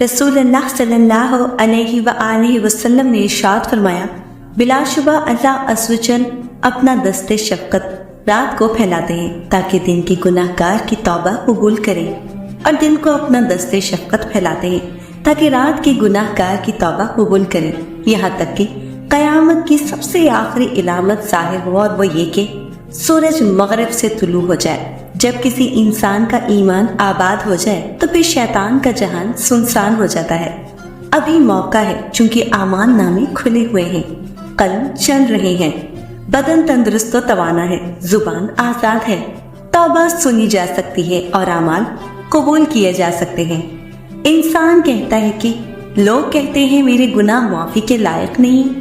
رسول اللہ صلی اللہ علیہ وآلہ وسلم نے ارشاد فرمایا، بلا شبہ اللہ عز و جل اپنا دست شفقت رات کو پھیلاتے ہیں تاکہ دن کی گناہ گار کی توبہ قبول کرے، اور دن کو اپنا دست شفقت پھیلاتے ہیں تاکہ رات کی گناہ گار کی توبہ قبول کرے، یہاں تک کہ قیامت کی سب سے آخری علامت ظاہر ہو، اور وہ یہ کہ سورج مغرب سے طلوع ہو جائے۔ جب کسی انسان کا ایمان آباد ہو جائے تو پھر شیطان کا جہان سنسان ہو جاتا ہے۔ ابھی موقع ہے، چونکہ اعمال نامے کھلے ہوئے ہیں، قلم چل رہے ہیں، بدن تندرست و توانا ہے، زبان آزاد ہے، توبہ سنی جا سکتی ہے اور اعمال قبول کیے جا سکتے ہیں۔ انسان کہتا ہے کہ لوگ کہتے ہیں میرے گناہ معافی کے لائق نہیں۔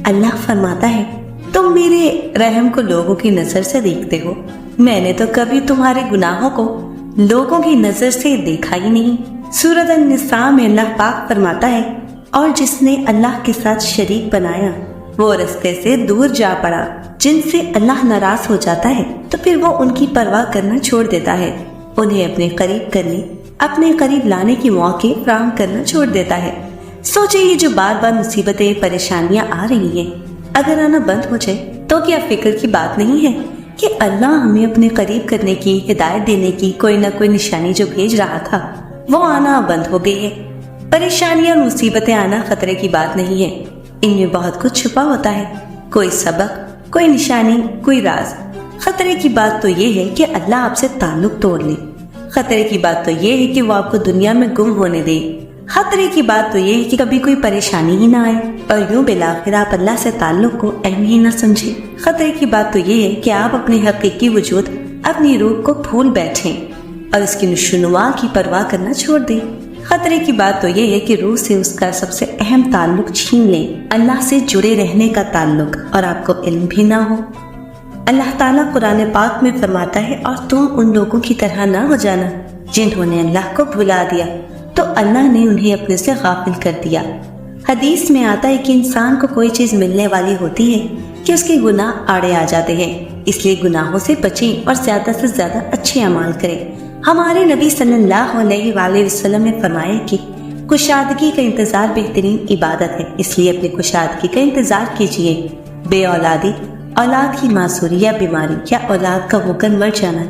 اللہ فرماتا ہے، تم میرے رحم کو لوگوں کی نظر سے دیکھتے ہو، میں نے تو کبھی تمہارے گناہوں کو لوگوں کی نظر سے دیکھا ہی نہیں۔ سورۃ النساء میں اللہ پاک فرماتا ہے، اور جس نے اللہ کے ساتھ شریک بنایا وہ رستے سے دور جا پڑا۔ جن سے اللہ ناراض ہو جاتا ہے تو پھر وہ ان کی پرواہ کرنا چھوڑ دیتا ہے، انہیں اپنے قریب لانے کی موقع فراہم کرنا چھوڑ دیتا ہے۔ سوچے یہ جو بار بار مصیبتیں پریشانیاں آ رہی ہیں، اگر آنا بند ہو جائے تو کیا فکر کی بات نہیں ہے کہ اللہ ہمیں اپنے قریب کرنے کی، ہدایت دینے کی کوئی نہ کوئی نشانی جو بھیج رہا تھا وہ آنا بند ہو گئی ہے۔ پریشانیاں اور مصیبتیں آنا خطرے کی بات نہیں ہے، ان میں بہت کچھ چھپا ہوتا ہے، کوئی سبق، کوئی نشانی، کوئی راز۔ خطرے کی بات تو یہ ہے کہ اللہ آپ سے تعلق توڑ لے، خطرے کی بات تو یہ ہے کہ وہ آپ کو دنیا میں گم ہونے دے، خطرے کی بات تو یہ ہے کہ کبھی کوئی پریشانی ہی نہ آئے اور یوں بالآخر آپ اللہ سے تعلق کو اہم ہی نہ سمجھیں۔ خطرے کی بات تو یہ ہے کہ آپ اپنے حقیقی وجود، اپنی روح کو بھول بیٹھیں اور اس کی نشوونما کی پرواہ کرنا چھوڑ دیں۔ خطرے کی بات تو یہ ہے کہ روح سے اس کا سب سے اہم تعلق چھین لیں، اللہ سے جڑے رہنے کا تعلق، اور آپ کو علم بھی نہ ہو۔ اللہ تعالیٰ قرآن پاک میں فرماتا ہے، اور تم ان لوگوں کی طرح نہ ہو جانا جنہوں نے اللہ کو بھلا دیا تو اللہ نے انہیں اپنے سے غافل کر دیا۔ حدیث میں آتا ہے کہ انسان کو کوئی چیز ملنے والی ہوتی ہے کہ اس کے گناہ آڑے آ جاتے ہیں، اس لیے گناہوں سے بچیں اور زیادہ سے زیادہ اچھے اعمال کریں۔ ہمارے نبی صلی اللہ علیہ وآلہ وسلم نے فرمایا کہ کشادگی کا انتظار بہترین عبادت ہے، اس لیے اپنی کشادگی کا انتظار کیجیے۔ بے اولادی، اولاد کی معذوری یا بیماری یا اولاد کا ہوکن مر جانا،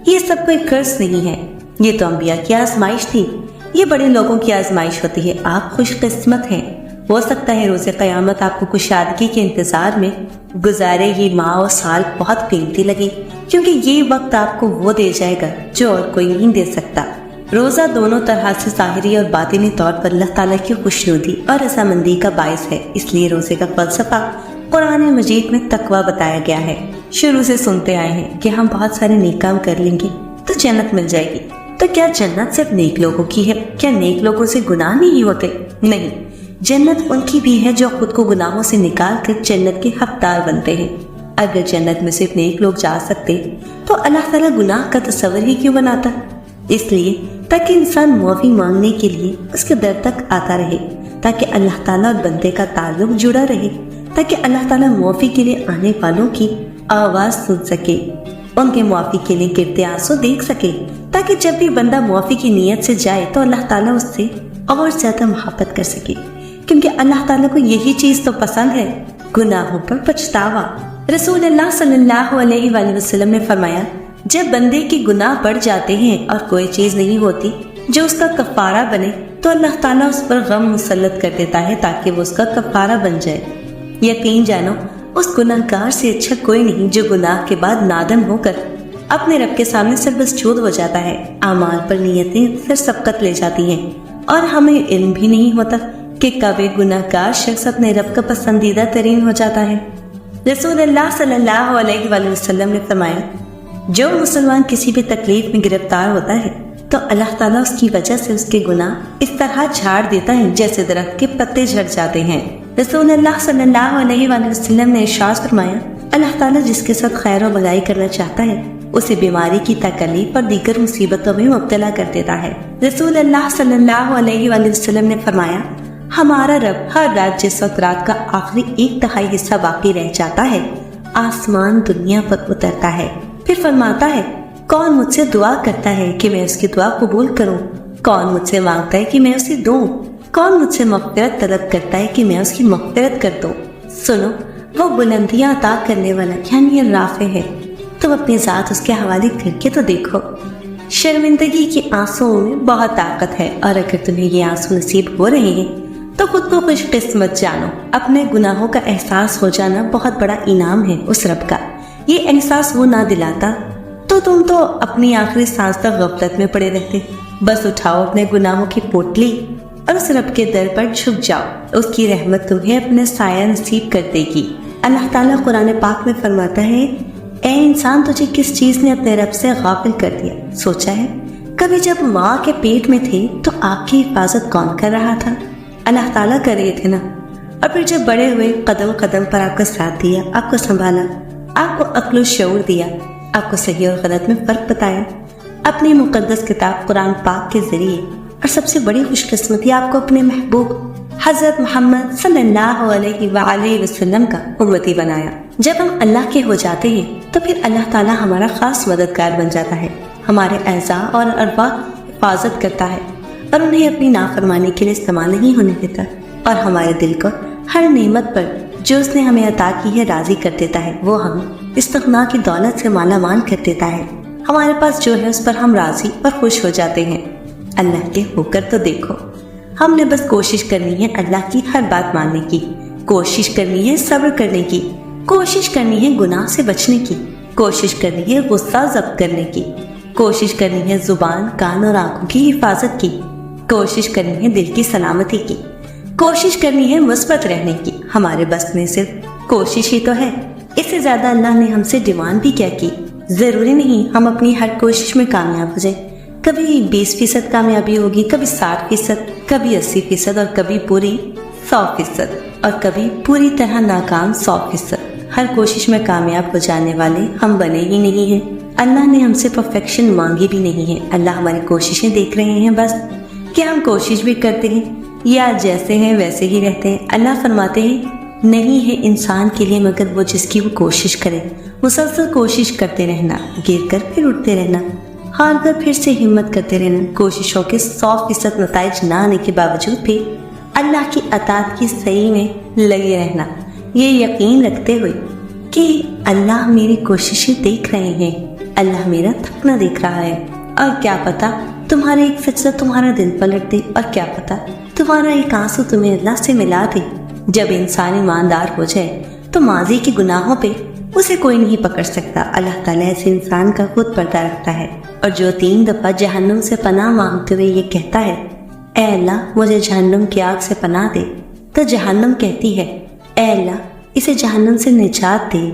یہ سب کوئی قرض نہیں ہے، یہ تو انبیاء کی آزمائش تھی، یہ بڑے لوگوں کی آزمائش ہوتی ہے۔ آپ خوش قسمت ہیں، ہو سکتا ہے روز قیامت آپ کو کشادگی کے انتظار میں گزارے یہ ماہ اور سال بہت قیمتی لگے، کیونکہ یہ وقت آپ کو وہ دے جائے گا جو اور کوئی نہیں دے سکتا۔ روزہ دونوں طرح سے ظاہری اور باطنی طور پر اللہ تعالیٰ کی خوشنودی اور رضامندی کا باعث ہے، اس لیے روزے کا فلسفہ قرآن مجید میں تقویٰ بتایا گیا ہے۔ شروع سے سنتے آئے ہیں کہ ہم بہت سارے نیک کام کر لیں گے تو جنت مل جائے گی، تو کیا جنت صرف نیک لوگوں کی ہے؟ کیا نیک لوگوں سے گناہ نہیں ہوتے؟ نہیں، جنت ان کی بھی ہے جو خود کو گناہوں سے نکال کر جنت کے حقدار بنتے ہیں۔ اگر جنت میں صرف نیک لوگ جا سکتے تو اللہ تعالیٰ گناہ کا تصور ہی کیوں بناتا؟ اس لیے تاکہ انسان معافی مانگنے کے لیے اس کے در تک آتا رہے، تاکہ اللہ تعالیٰ اور بندے کا تعلق جڑا رہے، تاکہ اللہ تعالیٰ معافی کے لیے آنے والوں کی آواز سن سکے، ان کے معافی کے لیے گرتے آنسو دیکھ سکے، تاکہ جب بھی بندہ معافی کی نیت سے جائے تو اللہ تعالیٰ اس سے اور زیادہ محبت کر سکے، کیونکہ اللہ تعالیٰ کو یہی چیز تو پسند ہے، گناہوں پر پچھتاوا۔ رسول اللہ صلی اللہ علیہ وآلہ وسلم نے فرمایا، جب بندے کے گناہ بڑھ جاتے ہیں اور کوئی چیز نہیں ہوتی جو اس کا کفارہ بنے تو اللہ تعالیٰ اس پر غم مسلط کر دیتا ہے تاکہ وہ اس کا کفارہ بن جائے۔ یقین جانو اس گناہ گار سے اچھا کوئی نہیں جو گناہ کے بعد نادم ہو کر اپنے رب کے سامنے سربسجود ہو جاتا ہے۔ اعمال پر نیتیں پھر سبقت لے جاتی ہیں اور ہمیں علم بھی نہیں ہوتا کہ کب ایک گناہ گار شخص اپنے رب کا پسندیدہ ترین ہو جاتا ہے۔ رسول اللہ صلی اللہ علیہ وآلہ وسلم نے فرمایا، جو مسلمان کسی بھی تکلیف میں گرفتار ہوتا ہے تو اللہ تعالیٰ اس کی وجہ سے اس کے گناہ اس طرح جھاڑ دیتا ہے جیسے درخت کے پتے جھڑ جاتے ہیں۔ رسول اللہ صلی اللہ علیہ وآلہ وسلم نے ارشاد فرمایا، اللہ تعالیٰ جس کے ساتھ خیر و بھلائی کرنا چاہتا ہے اسے بیماری کی تکلیف اور دیگر مصیبتوں میں مبتلا کر دیتا ہے۔ رسول اللہ صلی اللہ علیہ وآلہ وسلم نے فرمایا، ہمارا رب ہر رات جس وقت رات کا آخری 1/3 حصہ باقی رہ جاتا ہے آسمان دنیا پر اترتا ہے، پھر فرماتا ہے، کون مجھ سے دعا کرتا ہے کہ میں اس کی دعا قبول کروں؟ کون مجھ سے مانگتا ہے کہ میں اسے دوں؟ کون مجھ سے مغفرت طلب کرتا ہے کہ میں اس کی مغفرت کر دوں؟ سنو، وہ بلندیاں عطا کرنے والا یعنی الرافع ہے، تم اپنی ذات اس کے حوالے کر کے تو دیکھو۔ شرمندگی کے آنسوؤں میں بہت طاقت ہے، اور اگر تمہیں یہ آنسو نصیب ہو رہے ہیں تو خود کو خوش قسمت جانو۔ اپنے گناہوں کا احساس ہو جانا بہت بڑا انعام ہے اس رب کا۔ یہ احساس وہ نہ دلاتا تو تم تو اپنی آخری سانس تک غفلت میں پڑے رہتے۔ بس اٹھاؤ اپنے گناہوں کی پوٹلی اور اس رب کے در پر جھک جاؤ، اس کی رحمت تمہیں اپنے سایہ نصیب کر دے گی۔ اللہ تعالیٰ قرآن پاک میں فرماتا ہے، اے انسان، تجھے کس چیز نے اپنے رب سے غافل کر دیا؟ سوچا ہے کبھی جب ماں کے پیٹ میں تھے تو آپ کی حفاظت کون کر رہا تھا؟ اللہ تعالیٰ کر رہے تھے نا۔ اور پھر جب بڑے ہوئے، قدم قدم پر آپ کا ساتھ دیا، آپ کو سنبھالا، آپ کو عقل و شعور دیا، آپ کو صحیح اور غلط میں فرق بتایا اپنی مقدس کتاب قرآن پاک کے ذریعے۔ اور سب سے بڑی خوش قسمتی، آپ کو اپنے محبوب حضرت محمد صلی اللہ علیہ وآلہ وسلم کا امتی بنایا۔ جب ہم اللہ کے ہو جاتے ہیں تو پھر اللہ تعالیٰ ہمارا خاص مددگار بن جاتا ہے، ہمارے اعضاء اور ارواح حفاظت کرتا ہے اور انہیں اپنی نافرمانی کے لیے استعمال نہیں ہونے دیتا، اور ہمارے دل کو ہر نعمت پر جو اس نے ہمیں عطا کی ہے راضی کر دیتا ہے۔ وہ ہمیں استغنا کی دولت سے مالا مال کر دیتا ہے، ہمارے پاس جو ہے اس پر ہم راضی اور خوش ہو جاتے ہیں۔ اللہ کے ہو کر تو دیکھو، ہم نے بس کوشش کرنی ہے اللہ کی ہر بات ماننے کی، کوشش کرنی ہے صبر کرنے کی، کوشش کرنی ہے گناہ سے بچنے کی، کوشش کرنی ہے غصہ ضبط کرنے کی، کوشش کرنی ہے زبان، کان اور آنکھوں کی حفاظت کی، کوشش کرنی ہے دل کی سلامتی کی، کوشش کرنی ہے مثبت رہنے کی۔ ہمارے بس میں صرف کوشش ہی تو ہے، اس سے زیادہ اللہ نے ہم سے ڈیمانڈ بھی کیا کی؟ ضروری نہیں ہم اپنی ہر کوشش میں کامیاب ہو جائیں، کبھی 20% کامیابی ہوگی، کبھی 60%، کبھی 80% اور کبھی پوری 100%، اور کبھی پوری طرح ناکام 100%۔ ہر کوشش میں کامیاب ہو جانے والے ہم بنے ہی نہیں ہیں۔ اللہ نے ہم سے پرفیکشن مانگی بھی نہیں ہے، اللہ ہماری کوششیں دیکھ رہے ہیں بس کہ ہم کوشش بھی کرتے ہیں یا جیسے ہیں ویسے ہی رہتے ہیں۔ اللہ فرماتے ہیں، نہیں ہے انسان کے لیے مگر وہ جس کی وہ کوشش کرے، مسلسل کوشش کرتے رہنا، گر کر پھر اٹھتے رہنا، ہار کر پھر سے ہمت کرتے رہنا، کوششوں کے 100% نتائج نہ آنے کے باوجود بھی اللہ کی اطاعت کی صحیح میں لگے رہنا، یہ یقین رکھتے ہوئے کہ اللہ میری کوششیں دیکھ رہے ہیں، اللہ میرا تھکنا دیکھ رہا ہے، اور کیا پتا تمہارا ایک سجدہ تمہارا دل پلٹ دے، اور کیا پتا تمہارا ایک آنسو تمہیں اللہ سے ملا دے۔ جب انسان ایماندار ہو جائے تو ماضی کے گناہوں پہ اسے کوئی نہیں پکڑ سکتا۔ اللہ تعالیٰ ایسے انسان کا خود پردہ رکھتا ہے، اور جو 3 دفعہ جہنم سے پناہ مانگتے ہوئے یہ کہتا ہے، اے اللہ مجھے جہنم کی آگ سے پناہ دے، تو جہنم کہتی ہے، اے اللہ اسے جہنم سے نجات دے۔